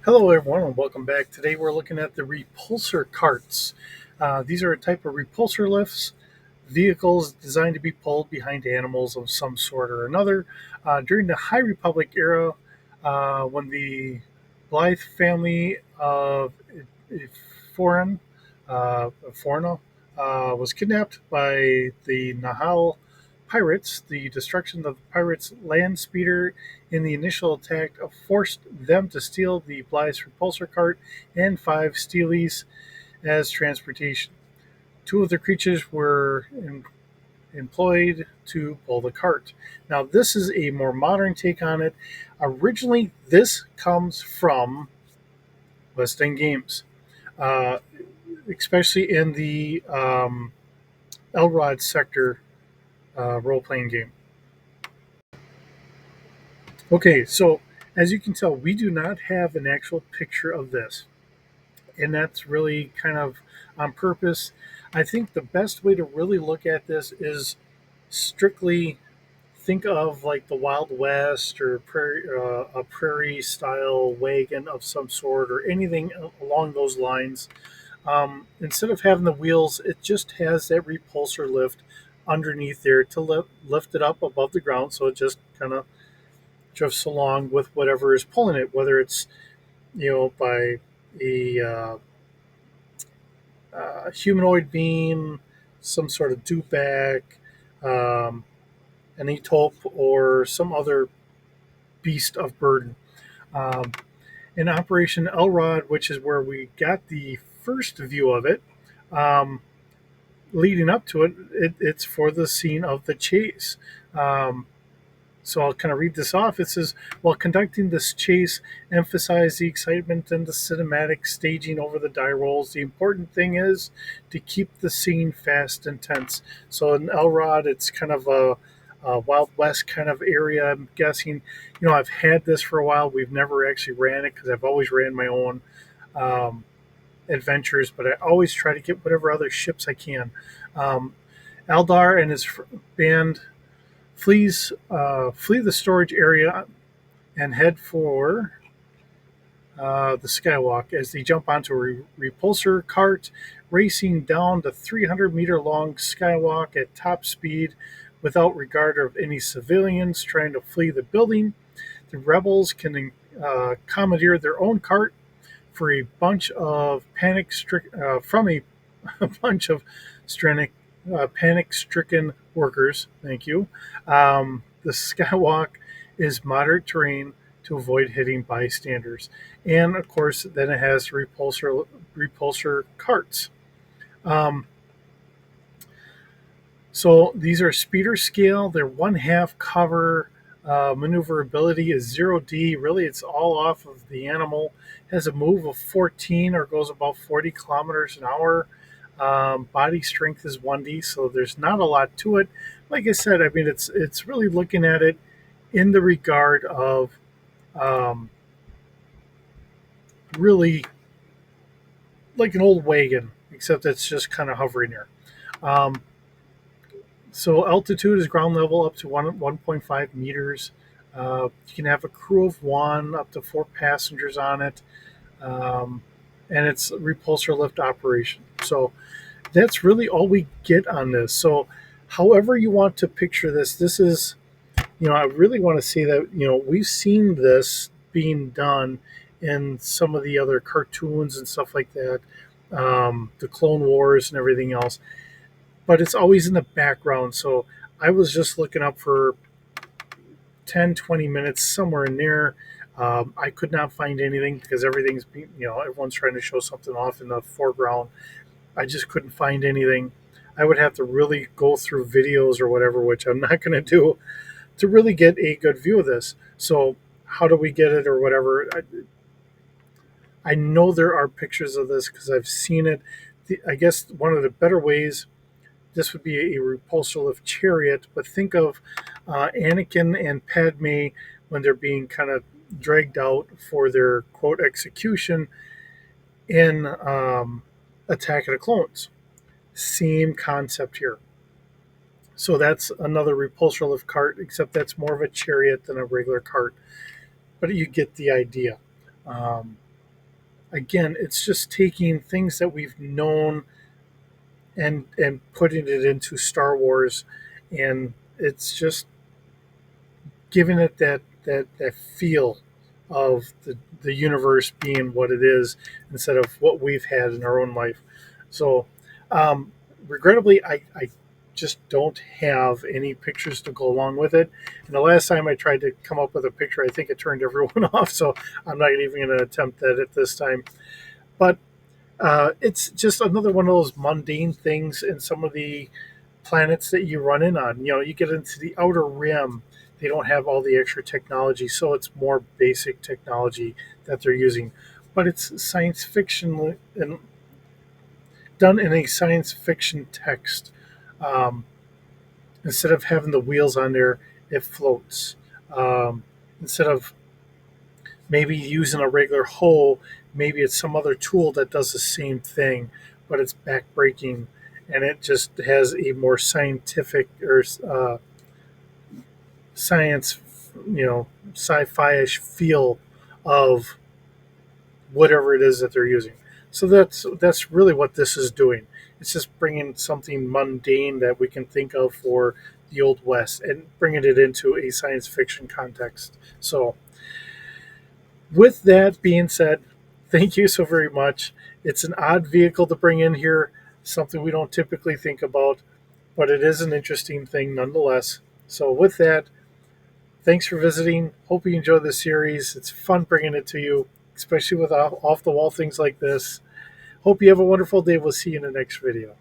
Hello, everyone, and welcome back. Today we're looking at the repulsor carts. These are a type of repulsor lifts, vehicles designed to be pulled behind animals of some sort or another. During the High Republic era, when the Blythe family of foreign, Forno, was kidnapped by the Nahal pirates, the destruction of the pirates' land speeder in the initial attack forced them to steal the Blythe's repulsor cart and five steelies as transportation. Two of the creatures were employed to pull the cart. Now, this is a more modern take on it. Originally, this comes from West End Games, uh, especially in the Elrod sector role playing game. Okay, so as you can tell, we do not have an actual picture of this, and that's really kind of on purpose. I think the best way to really look at this is strictly think of like the Wild West or a prairie style wagon of some sort or anything along those lines. Instead of having the wheels, it just has that repulsor lift underneath there to lift it up above the ground, so it just kind of drifts along with whatever is pulling it, whether it's by a humanoid being, some sort of dewback, um, an etolp, or some other beast of burden. Um, in Operation Elrod, which is where we got the first view of it, um, leading up to it's for the scene of the chase. Um, So I'll kind of read this off. It says, while conducting this chase, emphasize the excitement and the cinematic staging over the die rolls. The important thing is to keep the scene fast and tense. So in Elrod, it's kind of a Wild West kind of area. I'm guessing, I've had this for a while. We've never actually ran it because I've always ran my own um, adventures, but I always try to get whatever other ships I can. Um, Eldar and his band flee the storage area and head for the skywalk as they jump onto a repulsor cart, racing down the 300-meter long skywalk at top speed without regard of any civilians trying to flee the building. The rebels can commandeer their own cart for a bunch of from a bunch of panic-stricken workers. Thank you. The skywalk is moderate terrain to avoid hitting bystanders, and of course, then it has repulsor carts. Um, so these are speeder scale. They're one half cover. Maneuverability is 0D. Really, it's all off of the animal. Has a move of 14 or goes about 40 kilometers an hour. Body strength is 1D, so there's not a lot to it. Like I said, I mean, it's really looking at it in the regard of um, really like an old wagon, except it's just kind of hovering there. Um, So altitude is ground level up to 1.5 meters. You can have a crew of one, up to four passengers on it, um, and it's a repulsor lift operation. So that's really all we get on this. So, however you want to picture this, this is, I really want to say that we've seen this being done in some of the other cartoons and stuff like that, the Clone Wars and everything else, but it's always in the background. So I was just looking up for 10, 20 minutes somewhere in there. I could not find anything because everything's being, everyone's trying to show something off in the foreground. I just couldn't find anything. I would have to really go through videos or whatever, which I'm not going to do, to really get a good view of this. So, how do we get it or whatever? I know there are pictures of this because I've seen it. I guess one of the better ways, this would be a repulsor lift chariot, but think of Anakin and Padme when they're being kind of dragged out for their quote execution in Attack of the Clones. Same concept here. So that's another repulsor lift cart, except that's more of a chariot than a regular cart. But you get the idea. again, it's just taking things that we've known and putting it into Star Wars, and it's just giving it that feel of the universe being what it is instead of what we've had in our own life. So, regrettably, I just don't have any pictures to go along with it. And the last time I tried to come up with a picture, I think it turned everyone off. So I'm not even going to attempt that at this time. But it's just another one of those mundane things in some of the planets that you run in on. You know, you get into the outer rim, they don't have all the extra technology, so it's more basic technology that they're using. But it's science fiction and done in a science fiction text. Um, Instead of having the wheels on there, it floats. Instead of maybe using a regular hoe, maybe it's some other tool that does the same thing, but it's backbreaking and it just has a more scientific or science, sci-fi-ish feel of whatever it is that they're using. So that's really what this is doing. It's just bringing something mundane that we can think of for the old west and bringing it into a science fiction context. So with that being said, thank you so very much. It's an odd vehicle to bring in here, something we don't typically think about, but it is an interesting thing nonetheless. So, with that, thanks for visiting. Hope you enjoy the series. It's fun bringing it to you, especially with off the wall things like this. Hope you have a wonderful day. We'll see you in the next video.